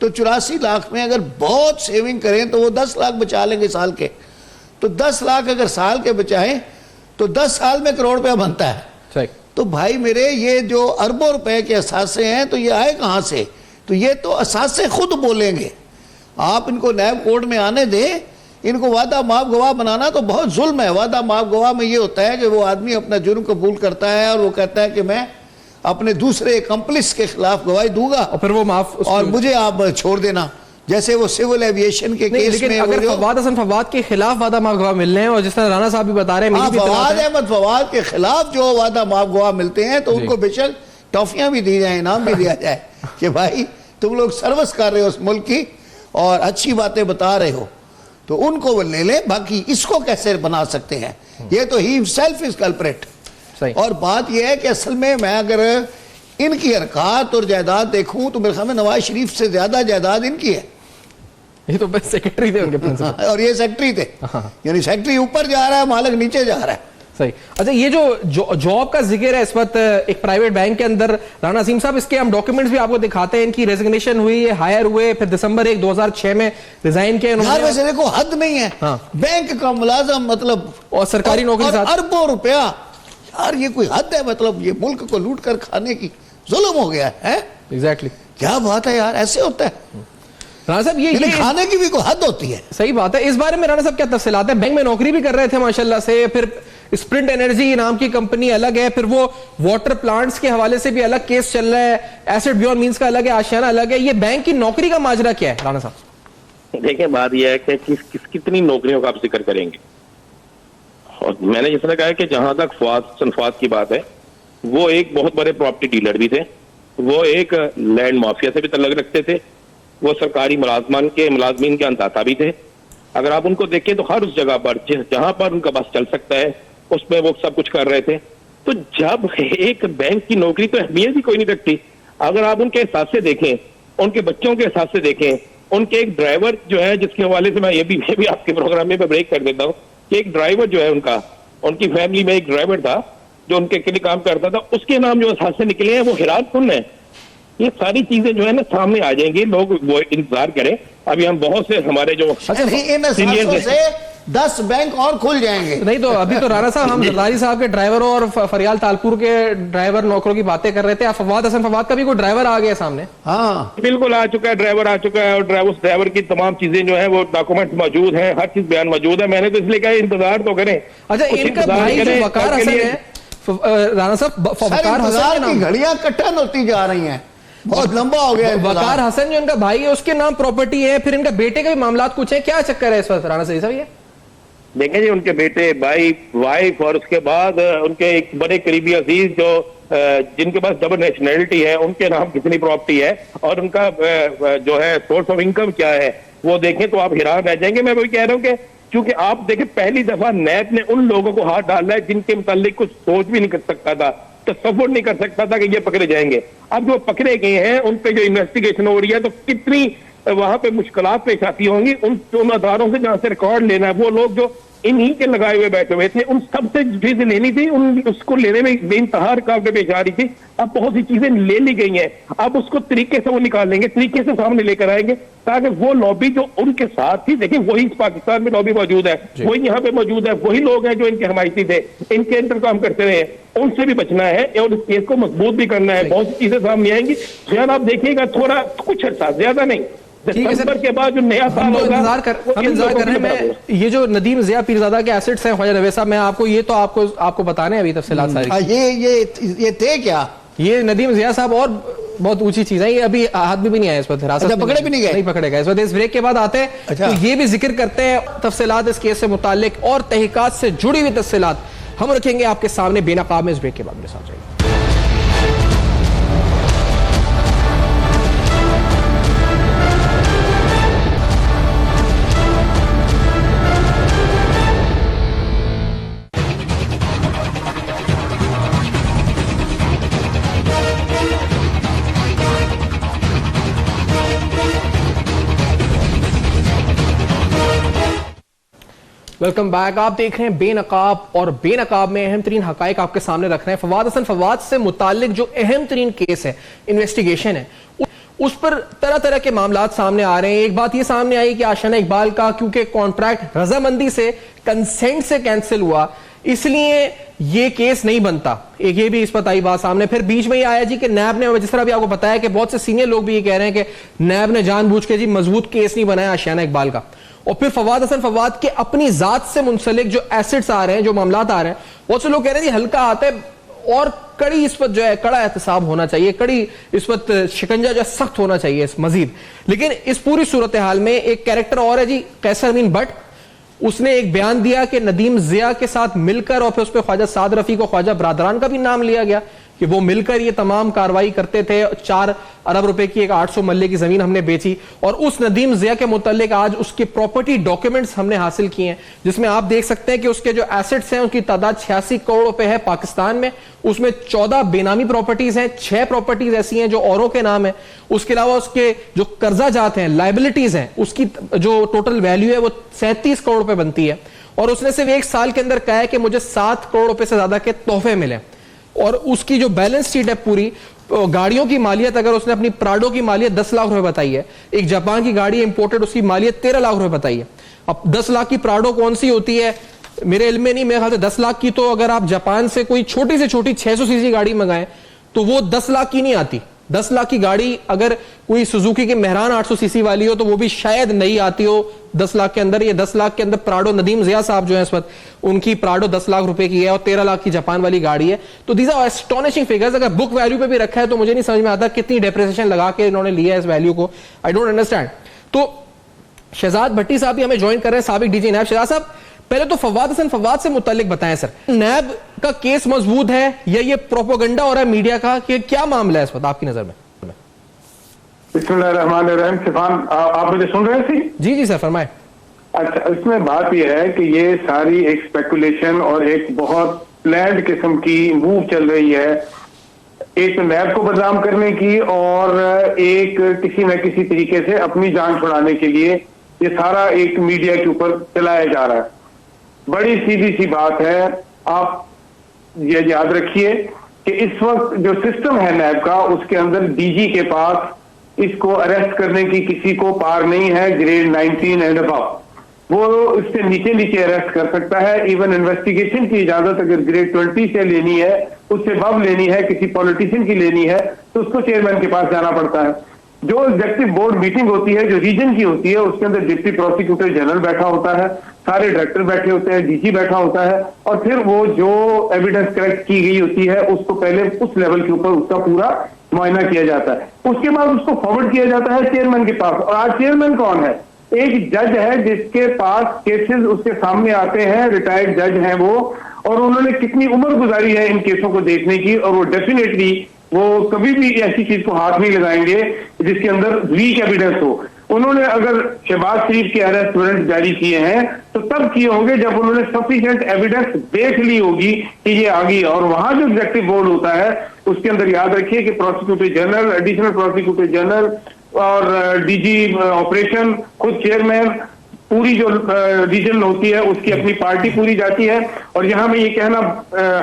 तो 84 लाख में अगर बहुत सेविंग करें तो वो 10 लाख बचा लेंगे साल के। तो 10 लाख अगर साल के बचाएं तो 10 साल में करोड़ रुपया बनता है। तो भाई मेरे, ये जो अरबों रुपए के असासे हैं तो ये आए कहाँ से? तो ये तो असासे खुद बोलेंगे। आप इनको नैब कोर्ट में आने दें, इनको वादा माफ गवाह बनाना तो बहुत जुल्म है। वादा माफ गवाह में ये होता है कि वो आदमी अपना जुर्म कबूल करता है और वो कहता है कि मैं अपने दूसरे कंप्लिस के खिलाफ गवाही दूंगा, और फिर वो माफ, और मुझे आप छोड़ देना। जैसे वो सिविल एविएशन के केस में अगर फवाद हसन फवाद के खिलाफ वादा माफ गवाह मिल रहे हैं, और जिस तरह राना साहब भी बता रहे हैं, फवाद अहमद फवाद के खिलाफ जो वादा माफ गवाह मिलते हैं तो उनको बेशक टॉफियां भी दी जाए, इनाम भी दिया जाए कि भाई तुम लोग सर्विस कर रहे हो उस मुल्क की और अच्छी बातें बता रहे हो, तो उनको वो ले लें। बाकी इसको कैसे बना सकते हैं? ये तो ही हिमसेल्फ इज कल्प्रेट। और बात यह है कि असल में मैं अगर इनकी हरकत और जायदाद देखूं तो मेरे ख्याल में नवाज शरीफ से ज्यादा जायदाद इनकी है। ये तो बस सेक्रेटरी थे उनके प्रिंसिपल, और ये सेक्रेटरी थे, यानी सेक्रेटरी ऊपर जा रहा है, मालिक नीचे जा रहा है। सही। अच्छा, ये जो जॉब का जिक्र है इस वक्त एक प्राइवेट बैंक के अंदर, राना अजीम साहब, इसके हम डॉक्यूमेंट्स भी आपको दिखाते हैं। इनकी रेजिग्नेशन हुई, हायर हुए, फिर दिसंबर 1, 2006 में रिजाइन किया यार। वैसे देखो, हद नहीं है। बैंक का मुलाजम मतलब, और सरकारी नौकरी, अरबों रुपया, यार ये कोई हद है? मतलब ये मुल्क को लूट कर खाने की जुल्म हो गया है। एग्जैक्टली, क्या बात है यार, ऐसे होता है राना साहब? ये खाने की भी कोई हद होती है। सही बात है। इस बारे में राना साहब क्या तफसीलात है? बैंक में नौकरी भी कर रहे थे माशाल्लाह से, फिर स्प्रिंट एनर्जी नाम की कंपनी अलग है, फिर वो वाटर प्लांट्स के हवाले से भी अलग केस चल रहा है, एसेट बियॉन्ड मींस का अलग है, आशियाना अलग है। ये बैंक की नौकरी का माजरा क्या है राना साहब? देखिए, बात यह है कि कितनी नौकरियों का आप जिक्र करेंगे। और मैंने जिसने कहा कि जहां तक फवाद की बात है, वो एक बहुत बड़े प्रॉपर्टी डीलर भी थे, वो एक लैंड माफिया से भी तल्लुक रखते थे, वो सरकारी मुलाजमीन के अंताता भी थे। अगर आप उनको देखें तो हर उस जगह पर जहां पर उनका बस चल सकता है उसमें वो सब कुछ कर रहे थे। तो जब एक बैंक की नौकरी तो अहमियत ही कोई नहीं रखती। अगर आप उनके हिसाब से देखें, उनके बच्चों के हिसाब से देखें, उनके एक ड्राइवर जो है, जिसके हवाले से मैं ये भी आपके प्रोग्राम में ब्रेक कर देता हूँ कि एक ड्राइवर जो है उनकी फैमिली में एक ड्राइवर था जो उनके लिए काम करता था, उसके नाम जो हादसे निकले हैं वो हिरात कौन है। ये सारी चीजें जो है ना सामने आ जाएंगी, लोग वो इंतजार करें। अभी हम बहुत से हमारे जो इन असासों से 10 बैंक और खुल जाएंगे। नहीं तो अभी तो राणा साहब हम जरदारी साहब के ड्राइवरों और फरियाल तालपुर के ड्राइवर नौकरों की बातें कर रहे थे। फवाद हसन फवाद का भी कोई ड्राइवर आ गया सामने? हाँ बिल्कुल आ चुका है, ड्राइवर आ चुका है, और उस ड्राइवर की तमाम चीजें जो है वो डॉक्यूमेंट मौजूद हैं, हर चीज बयान मौजूद है। मैंने तो इसलिए कहा इंतजार तो करें। अच्छा, इनका भाई जो वकार हसन है, राणा साहब, वकार हसन की घड़ियां कट्टन होती जा रही हैं, बहुत लंबा हो गया। वकार हसन जो इनका भाई है उसके नाम प्रॉपर्टी है, फिर इनका बेटे का भी मामला कुछ है, क्या चक्कर है इस वक्त राणा साहब? ये देखें जी, उनके बेटे, भाई, वाइफ और उसके बाद उनके एक बड़े करीबी अजीज जो जिनके पास डबल नेशनैलिटी है, उनके नाम कितनी प्रॉपर्टी है और उनका जो है सोर्स ऑफ इनकम क्या है, वो देखें तो आप हैरान रह जाएंगे। मैं वही कह रहा हूँ कि क्योंकि आप देखें पहली दफा नैब ने उन लोगों को हाथ डाला है जिनके मुतालिक कुछ सोच भी नहीं कर सकता था, तसव्वुर नहीं कर सकता था कि ये पकड़े जाएंगे। अब जो पकड़े गए हैं उन पे जो इन्वेस्टिगेशन हो रही है तो कितनी वहां पे मुश्किलात पेश आती होंगी। उन अदारों से जहां से रिकॉर्ड लेना है, वो लोग जो इन्हीं के लगाए हुए बैठे हुए थे, उन सबसे चीजें लेनी थी, उसको लेने में बेइंतहा रुकावटें पेश आ रही थी। अब बहुत सी चीजें ले ली गई हैं, अब उसको तरीके से वो निकालेंगे, तरीके से सामने लेकर आएंगे ताकि वो लॉबी जो उनके साथ थी, देखिए वही पाकिस्तान में लॉबी मौजूद है, वही यहाँ पे मौजूद है, वही लोग हैं जो इनके हमायती थे, इनके अंदर काम करते रहे, उनसे भी बचना है और इस केस को मजबूत भी करना है। बहुत सी चीजें सामने आएंगी, शायद आप देखिएगा थोड़ा कुछ अर्सा, ज्यादा नहीं, दिसंबर के बाद जो नया साल होगा, इंतजार कर रहे हैं। ये जो नदीम ज़िया पीरज़ादा के एसेट्स हैं ख्वाजा नवेद साहब, मैं आपको बताने अभी तफसीलात सारी। ये थे क्या? ये नदीम ज़िया साहब और बहुत ऊंची चीज है, ये अभी हाथ में भी नहीं आया इस वक्त, हिरासत में पकड़े भी नहीं गए, नहीं पकड़े गए इस वक्त। इस ब्रेक के बाद आते हैं तो ये भी जिक्र करते हैं तफसीलात इस केस से मुताल्लिक और तहकीकात से जुड़ी हुई तफसीलात हम रखेंगे आपके सामने बेनकाब में। इस ब्रेक के बाद मेरे साथ जाइए। Welcome back. आप देख रहे हैं बेनकाब, और बेनकाब में अहम तरीन हकाइक आपके सामने रख रहे हैं। फवाद हसन फवाद से मुतालिक जो अहम तरीन केस है, इन्वेस्टिगेशन है, उस पर तरह तरह के मामलात सामने आ रहे हैं। एक बात ये सामने आई कि आशियाना इकबाल का क्योंकि कॉन्ट्रैक्ट रजामंदी से, कंसेंट से कैंसिल हुआ, इसलिए ये केस नहीं बनता। एक ये भी इस पर आई बात सामने। फिर बीच में ये आया जी कि नैब ने, जिस तरह भी आपको बताया कि बहुत से सीनियर लोग भी ये कह रहे हैं कि नैब ने जानबूझ के जी मजबूत केस नहीं बनाया आशियाना इकबाल का। और फिर फवाद हसन फवाद के अपनी जात से मुंसलिक जो एसेट्स आ रहे हैं, जो मामलात आ रहे हैं, बहुत से लोग कह रहे हैं हल्का आता है और कड़ी इस पर जो है कड़ा एहतसाब होना चाहिए, कड़ी इस पर शिकंजा जो है सख्त होना चाहिए इस मजीद। लेकिन इस पूरी सूरत हाल में एक कैरेक्टर और है जी, कैसर अमीन भट्ट। उसने एक बयान दिया कि नदीम ज़िया के साथ मिलकर, और फिर उस पर ख्वाजा साद रफी को, ख्वाजा बरादरान का भी नाम लिया गया कि वो मिलकर ये तमाम कार्रवाई करते थे। 4 अरब रुपए की एक 800 मल्ले की जमीन हमने बेची, और उस नदीम ज़िया के मुतालिक आज उसके प्रॉपर्टी डॉक्यूमेंट्स हमने हासिल किए हैं, जिसमें आप देख सकते हैं कि उसके जो एसेट्स हैं उनकी तादाद 86 करोड़ रुपए है पाकिस्तान में। उसमें 14 बेनामी प्रॉपर्टीज हैं, 6 प्रॉपर्टीज ऐसी हैं जो औरों के नाम है। उसके अलावा उसके जो कर्जा जात हैं, लाइबिलिटीज हैं, उसकी जो टोटल वैल्यू है वो 37 करोड़ रुपए बनती है। और उसने सिर्फ 1 साल के अंदर कहा है कि मुझे 7 करोड़ रुपए से ज्यादा के तोहफे मिले। और उसकी जो बैलेंस शीट है पूरी, गाड़ियों की मालियत, अगर उसने अपनी प्राडो की मालियत 10 लाख रुपए बताई है, एक जापान की गाड़ी इंपोर्टेड, उसकी मालियत 13 लाख रुपए बताई है। अब 10 लाख की प्राडो कौन सी होती है मेरे इल्म में नहीं, मेरे ख्याल से 10 लाख की तो अगर आप जापान से कोई छोटी से छोटी 600 सीसी गाड़ी मंगाएं तो वो 10 लाख की नहीं आती। 10 लाख की गाड़ी अगर कोई सुजुकी की मेहरान 800 सीसी वाली हो तो वो भी शायद नहीं आती हो 10 लाख के अंदर। ये 10 लाख के अंदर प्राडो, नदीम ज़िया साहब जो है इस वक्त, उनकी प्राडो 10 लाख रुपए की है और 13 लाख की जापान वाली गाड़ी है। तो दीज आर एस्टोनिशिंग फिगर्स। अगर बुक वैल्यू पे भी रखा है तो मुझे नहीं समझ में आता कितनी डेप्रिसिएशन लगा के इन्होंने लिया है इस वैल्यू को। I don't understand. तो शहजाद भट्टी साहब भी हमें ज्वाइन कर रहे हैं, साबिक डीजी नैब। शहजाद साहब, पहले तो फवाद हसन फवाद से मुतालिक बताएं सर, नैब का केस मजबूत है या ये प्रोपोगंडा हो रहा है मीडिया का, कि क्या मामला है इस वक्त आपकी नजर में? बिस्मिल्लाहिर्रहमानिर्रहीम। सिफान, आप मुझे सुन रहे थे? जी जी सर, फरमाए। अच्छा, इसमें बात यह है कि ये सारी एक स्पेकुलेशन और एक बहुत प्लान्ड किस्म की मूव चल रही है, एक नैब को बदनाम करने की और एक किसी न किसी तरीके से अपनी जान छुड़ाने के लिए ये सारा एक मीडिया के ऊपर चलाया जा रहा है। बड़ी सीधी सी बात है, आप ये याद रखिए कि इस वक्त जो सिस्टम है नैब का, उसके अंदर डीजी के पास इसको अरेस्ट करने की किसी को पार नहीं है, ग्रेड 19 एंड अबव। वो इससे नीचे नीचे अरेस्ट कर सकता है। इवन इन्वेस्टिगेशन की इजाजत अगर ग्रेड 20 से लेनी है, उससे बब लेनी है, किसी पॉलिटिशियन की लेनी है, तो उसको चेयरमैन के पास जाना पड़ता है। जो एग्जेक्टिव बोर्ड मीटिंग होती है, जो रीजन की होती है, उसके अंदर डिप्टी प्रोसिक्यूटर जनरल बैठा होता है, सारे डायरेक्टर बैठे होते हैं, डीजी बैठा होता है, और फिर वो जो एविडेंस कलेक्ट की गई होती है उसको पहले उस लेवल के ऊपर उसका पूरा मुआयना किया जाता है। उसके बाद उसको फॉरवर्ड किया जाता है चेयरमैन के पास। और आज चेयरमैन कौन है? एक जज है जिसके पास केसेस उसके सामने आते हैं, रिटायर्ड जज हैं वो, और उन्होंने कितनी उम्र गुजारी है इन केसों को देखने की, और वो डेफिनेटली वो कभी भी ऐसी चीज को हाथ नहीं लगाएंगे जिसके अंदर वीक एविडेंस हो। उन्होंने अगर शहबाज शरीफ के अरेस्ट वारंट जारी किए हैं तो तब किए होंगे जब उन्होंने सफिशिएंट एविडेंस देख ली होगी कि ये आ गई। और वहां जो एग्जेक्टिव बोर्ड होता है उसके अंदर याद रखिए कि prosecutor general, additional prosecutor general और डीजी ऑपरेशन, खुद चेयरमैन, पूरी जो रीजन होती है उसकी अपनी पार्टी पूरी जाती है। और यहाँ मैं ये कहना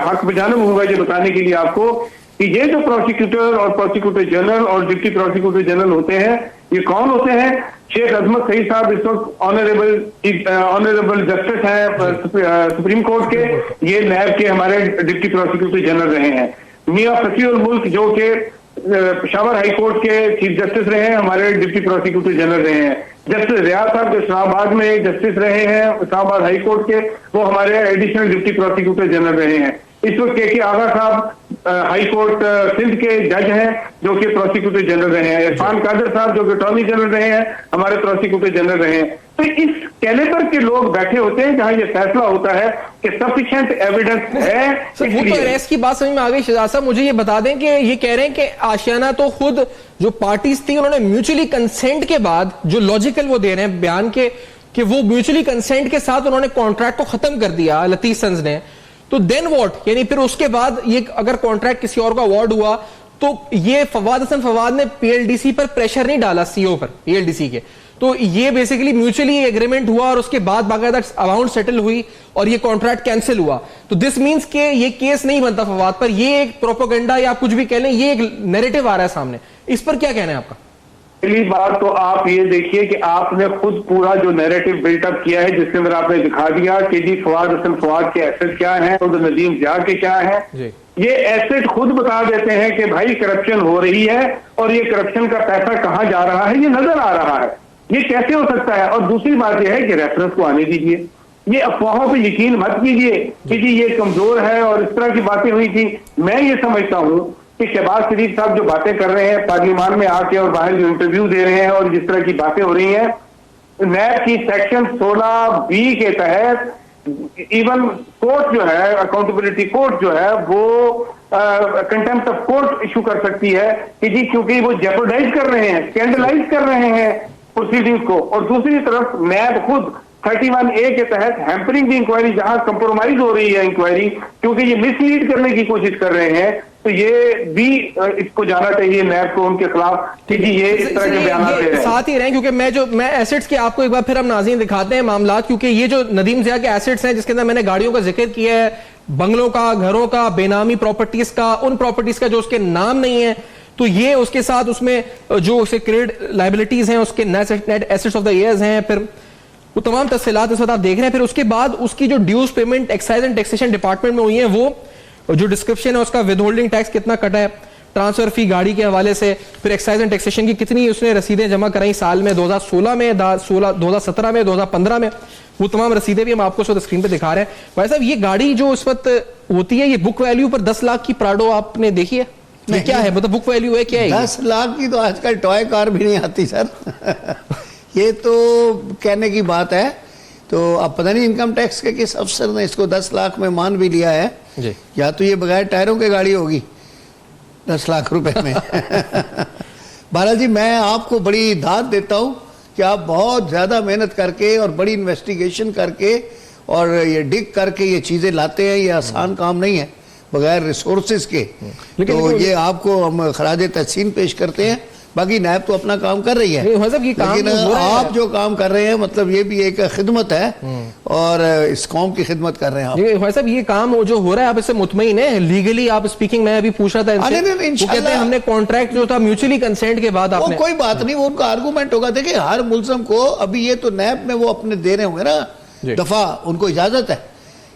हक बजाना होगा ये बताने के लिए आपको कि ये जो प्रोसिक्यूटर और प्रोसिक्यूटर जनरल और डिप्टी प्रोसिक्यूटर जनरल होते हैं, ये कौन होते हैं? शेख अजमत सईद साहब इस वक्त ऑनरेबल जस्टिस हैं सुप्रीम कोर्ट के, ये नैब के हमारे डिप्टी प्रोसिक्यूटर जनरल रहे हैं। मियां फकीरुल मुल्क जो के पेशावर हाई कोर्ट के चीफ जस्टिस रहे हैं, हमारे डिप्टी प्रोसिक्यूटर जनरल रहे हैं। जस्टिस रियाज साहब जो इस्लामाबाद में जस्टिस रहे हैं इस्लामाबाद हाई कोर्ट के, वो हमारे एडिशनल डिप्टी प्रोसिक्यूटर जनरल रहे हैं। इस वक्त के आगा साहब हाई कोर्ट सिंध के जज हैं जो कि प्रोसिक्यूटर जनरल रहे हैं। इरफान कादर साहब जो कि अटॉर्नी जनरल रहे हैं, हमारे प्रोसिक्यूटर जनरल रहे हैं। तो इस कैलेबर के लोग बैठे होते हैं जहां ये फैसला होता है कि सफिशिएंट एविडेंस है। वो तो अरेस्ट की बात समझ में आ गई। शहजाद साहब मुझे ये बता दें कि ये कह रहे हैं कि आशियाना तो खुद जो पार्टीज थी उन्होंने म्यूचुअली कंसेंट के बाद जो लॉजिकल वो दे रहे हैं बयान के कि वो म्यूचुअली कंसेंट के साथ उन्होंने कॉन्ट्रैक्ट को खत्म कर दिया लतीफ सन्स ने। तो देन व्हाट, यानी फिर उसके बाद ये अगर कॉन्ट्रैक्ट किसी और को अवार्ड हुआ तो ये फवाद हसन फवाद ने पीएलडीसी पर प्रेशर नहीं डाला, सीओ पर पीएलडीसी के, तो ये बेसिकली म्यूचुअली एग्रीमेंट हुआ और उसके बाद बाकायदा अमाउंट सेटल हुई और ये कॉन्ट्रैक्ट कैंसिल हुआ। तो दिस मींस के ये केस नहीं बनता फवाद पर, ये एक प्रोपेगेंडा या कुछ भी कह लें, ये एक नैरेटिव आ रहा है सामने। इस पर क्या कहना है आपका? पहली बात तो आप ये देखिए कि आपने खुद पूरा जो नैरेटिव बिल्टअप किया है जिसके अंदर आपने दिखा दिया कि जी फवाद हसन फवाद के एसेट क्या हैं और नदीम जिया के क्या हैं। ये एसेट खुद बता देते हैं कि भाई करप्शन हो रही है और ये करप्शन का पैसा कहां जा रहा है ये नजर आ रहा है। ये कैसे हो सकता है? और दूसरी बात यह है कि रेफरेंस को आने दीजिए, ये अफवाहों पर यकीन मत कीजिए कि जी ये कमजोर है और इस तरह की बातें हुई थी। मैं ये समझता हूं कि शहबाज शरीफ साहब जो बातें कर रहे हैं पार्लियामान में आके और बाहर जो इंटरव्यू दे रहे हैं और जिस तरह की बातें हो रही हैं, नैब की सेक्शन 16B के तहत इवन कोर्ट जो है, अकाउंटेबिलिटी कोर्ट जो है, वो कंटेम्प्ट ऑफ कोर्ट इशू कर सकती है कि जी क्योंकि वो जेपरडाइज कर रहे हैं, स्कैंडलाइज कर रहे हैं प्रोसीडिंग्स को। और दूसरी तरफ नैब खुद 31A के तहत हैम्परिंग दी इंक्वायरी, जहां कंप्रोमाइज हो रही है इंक्वायरी क्योंकि ये मिसलीड करने की कोशिश कर रहे हैं, तो ये भी इसको जाना चाहिए नैब को उनके खिलाफ कि जी ये इस तरह के बयान दे रहे हैं। साथ ही रहें क्योंकि मैं एसेट्स के आपको एक बार फिर हम नाज़रीन दिखाते हैं मामला, क्योंकि ये जो नदीम ज़िया के एसेट्स हैं जिसके अंदर मैंने गाड़ियों का जिक्र किया है, बंगलों का, घरों का, बेनामी प्रॉपर्टीज का, उन प्रॉपर्टीज का जो उसके नाम नहीं है, तो ये उसके साथ उसमें जो उसके क्रेडिट लाइबिलिटीज हैं, उसके net assets of the years हैं, फिर वो तमाम तफसीलात इस वक्त आप देख रहे हैं। फिर उसके बाद उसकी जो dues payment excise and taxation department में हुई है, वो जो डिस्क्रिप्शन है उसका, विद होल्डिंग टैक्स कितना कटा है, ट्रांसफर फी गाड़ी के हवाले से, फिर एक्साइज एंड टैक्सेशन की कितनी उसने रसीदें जमा कराई साल में, 2016 में, 2017 में, 2015 में, वो तमाम रसीदें भी हम आपको स्क्रीन पे दिखा रहे हैं। भाई साहब ये गाड़ी जो इस वक्त होती है, ये बुक वैल्यू पर 10 लाख की प्राडो आपने देखी है? ये क्या है, मतलब बुक वैल्यू है क्या है? 10 लाख की तो आजकल टॉय कार भी नहीं आती सर। ये तो कहने की बात है। तो अब पता नहीं इनकम टैक्स के किस अफसर ने इसको 10 लाख में मान भी लिया है जी। या तो ये बगैर टायरों की गाड़ी होगी 10 लाख रुपए में। बालाजी मैं आपको बड़ी दाद देता हूँ कि आप बहुत ज़्यादा मेहनत करके और बड़ी इन्वेस्टिगेशन करके और ये डिग करके ये चीज़ें लाते हैं, ये आसान काम नहीं है बगैर रिसोर्सेज के। तो ये आपको हम खराज तहसीन पेश करते हैं। बाकी नैब तो अपना काम कर रही है, लेकिन आप जो काम कर रहे हैं मतलब ये भी एक खिदमत है और इस कौम की खिदमत कर रहे हैं आप। भाई साहब ये काम जो हो रहा है आप इससे मुतमईन है लीगली? आप स्पीकिंग मैं अभी पूछ रहा था इनसे, वो कहते हैं हमने कॉन्ट्रैक्ट जो था म्यूचुअली कंसेंट के बाद आपने। कोई बात नहीं, वो उनका आर्गूमेंट होगा। देखिए हर मुल्ज़म को अभी ये तो नैब में वो अपने दे रहे होंगे ना दफा, उनको इजाजत है।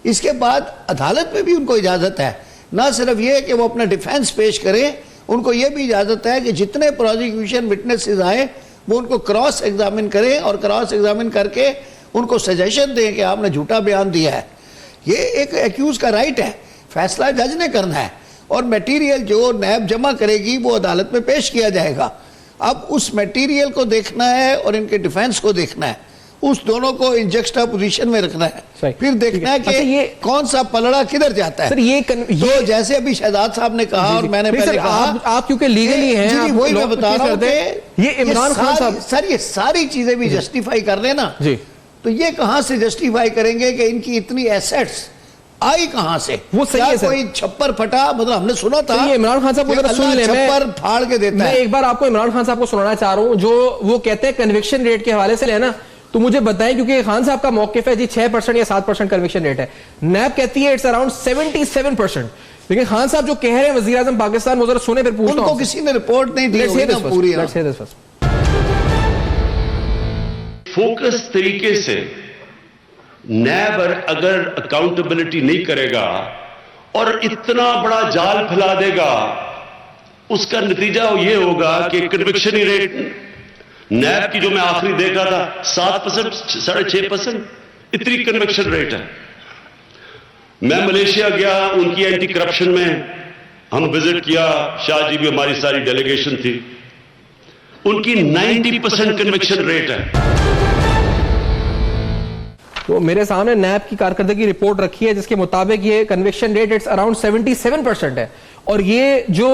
इसके बाद अदालत में भी उनको इजाजत है, ना सिर्फ ये कि वो अपना डिफेंस पेश करें, उनको ये भी इजाजत है कि जितने प्रोसिक्यूशन विटनेसेस आए वो उनको क्रॉस एग्जामिन करें और क्रॉस एग्जामिन करके उनको सजेशन दें कि आपने झूठा बयान दिया है। ये एक एक्यूज का राइट है, फैसला जज ने करना है और मटेरियल जो नैब जमा करेगी वो अदालत में पेश किया जाएगा। अब उस मटेरियल को देखना है और इनके डिफेंस को देखना है, उस दोनों को इंजेक्स्टा पोजीशन में रखना है, फिर देखना है कि ये कौन सा पलड़ा किधर जाता है। सर तो जैसे अभी शहजाद साहब ने कहा और मैंने पहले कहा, आप क्योंकि लीगली हैं, वही मैं बता रहा हूं कि ये इमरान खान साहब सर ये सारी चीजें भी जस्टिफाई कर रहे ना जी, तो ये कहां से जस्टिफाई करेंगे कि इनकी इतनी एसेट्स आई कहां से? वो सही है सर, कोई छप्पर फटा, मतलब हमने सुना था ये इमरान खान साहब को जरा सुन ले, छप्पर फाड़ के देता है। मैं एक बार आपको इमरान खान साहब को सुनाना चाह रहा हूं जो वो कहते हैं कन्विक्शन रेट के हवाले से लेना, तो मुझे बताएं क्योंकि खान साहब का मौकिफ है जी 6% या 7% कन्विक्शन रेट है, नैब कहती है इट्स अराउंड 77%, लेकिन खान साहब जो कह रहे हैं वजीर आजम पाकिस्तान, वो जरा सुने फिर पूछता हूं। उनको किसी ने रिपोर्ट नहीं दी होगी ना पूरी। फोकस तरीके से नैब अगर अकाउंटेबिलिटी नहीं करेगा और इतना बड़ा जाल फैला देगा, उसका नतीजा ये होगा कि कन्विक्शन रेट नैब की जो मैं आखिरी देख रहा था 7%, 6.5% इतनी कन्विक्शन रेट है। मैं मलेशिया गया, उनकी एंटी करप्शन में हम विजिट किया, शाह जी भी हमारी सारी डेलीगेशन थी, उनकी 90% कन्विक्शन रेट है। तो मेरे सामने नैब की कारकर्दगी रिपोर्ट रखी है जिसके मुताबिक ये कन्विक्शन रेट इट्स अराउंड 77% है, और ये जो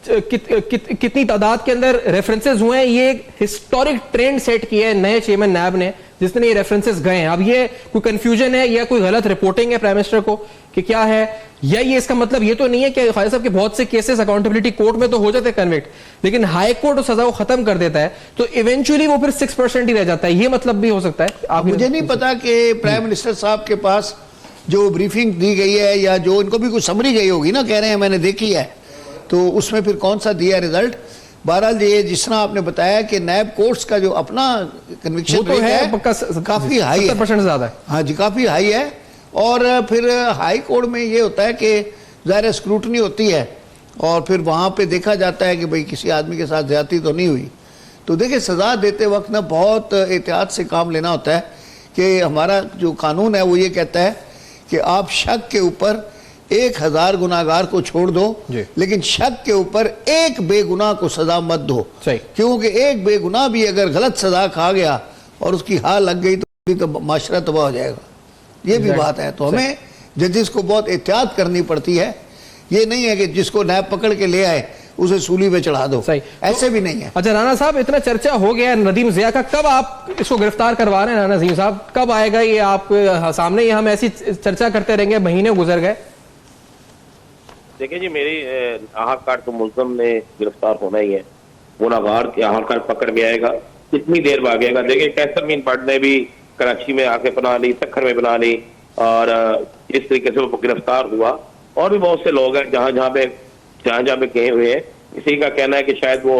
कितनी तादाद के अंदर रेफरेंसेस हुए हैं, ये एक हिस्टोरिक ट्रेंड सेट किया है नए चेयरमैन नैब ने जिसने ये रेफरेंसेस गए हैं। अब ये कोई कंफ्यूजन है या कोई गलत रिपोर्टिंग है प्राइम मिनिस्टर को कि क्या है, या ये इसका मतलब ये तो नहीं है कि खालिद साहब के बहुत से केसेस अकाउंटेबिलिटी कोर्ट में तो हो जाते हैं कन्विक्ट, लेकिन हाई कोर्ट उस सजा को खत्म कर देता है, तो इवेंचुअली वो फिर 6% ही रह जाता है। ये मतलब भी हो सकता है। आप मुझे नहीं पता कि प्राइम मिनिस्टर साहब के पास जो ब्रीफिंग दी गई है या जो इनको भी कुछ समरी गई होगी ना, कह रहे हैं मैंने देखी है, तो उसमें फिर कौन सा दिया रिजल्ट। बहरहाल ये जिस तरह आपने बताया कि नैब कोर्ट्स का जो अपना कन्विक्शन रेट है काफी हाई है, 70% ज्यादा है। हाँ जी, काफी हाई है। और फिर हाई कोर्ट में ये होता है कि ज़ाहिर स्क्रूटनी होती है और फिर वहाँ पे देखा जाता है कि भाई किसी आदमी के साथ ज्यादती तो नहीं हुई। तो देखिए सज़ा देते वक्त ना बहुत एहतियात से काम लेना होता है कि हमारा जो कानून है वो ये कहता है कि आप शक के ऊपर 1000 गुनाहगार को छोड़ दो, लेकिन शक के ऊपर एक बेगुनाह को सजा मत दो, क्योंकि एक बेगुनाह भी अगर गलत सजा खा गया और उसकी हार लग गई तो माशरा तबाह हो जाएगा। ये भी बात है। तो हमें जजेस को बहुत एहतियात करनी पड़ती है। ये नहीं है कि जिसको नैब पकड़ के ले आए उसे सूली पे चढ़ा दो, ऐसे भी नहीं है। अच्छा राना साहब, इतना चर्चा हो गया नदीम ज़िया का, कब आप इसको गिरफ्तार करवा रहे हैं? राना नजीम साहब कब आएगा ये आप सामने? ये हम ऐसी चर्चा करते रहेंगे, महीने गुजर गए। देखिए जी, मेरी आखिरकार तो मुल्ज़म ने गिरफ्तार होना ही है, गुनाहगार के आखिरकार पकड़ में आएगा, कितनी देर भागेगा। देखिए कैसर मीन भट्ट ने भी कराची में आके बना ली, सखर में बना ली, और इस तरीके से वो गिरफ्तार हुआ। और भी बहुत से लोग हैं जहाँ जहाँ पे गए हुए हैं। इसी का कहना है कि शायद वो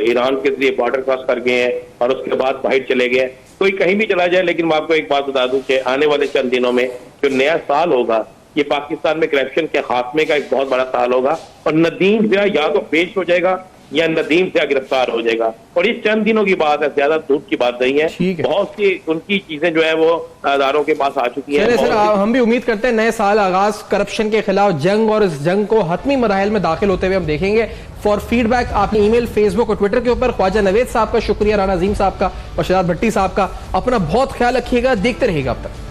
ईरान के जरिए बॉर्डर क्रॉस कर गए हैं और उसके बाद बाहर चले गए। कोई कहीं भी चला जाए, लेकिन मैं आपको एक बात बता दूं कि आने वाले चंद दिनों में जो नया साल होगा ये पाकिस्तान में करप्शन के खात्मे का एक बहुत बड़ा साल होगा, और नदीम ज़िया या तो पेश हो जाएगा या नदीम ज़िया गिरफ्तार हो जाएगा। और ये चंद दिनों की बात है, ज्यादा दूर की बात नहीं है। बहुत सी उनकी चीजें जो है वो अदारों के पास आ चुकी हैं। सर हम भी उम्मीद करते हैं नए साल आगाज करप्शन के खिलाफ जंग, और इस जंग को हतमी मराहिल में दाखिल होते हुए हम देखेंगे। फॉर फीडबैक आप ईमेल, फेसबुक और ट्विटर के ऊपर। ख्वाजा नवेद साहब का शुक्रिया, राना अजीम साहब का और शहजाद भट्टी साहब का। अपना बहुत ख्याल रखिएगा, देखते रहिएगा अब तक।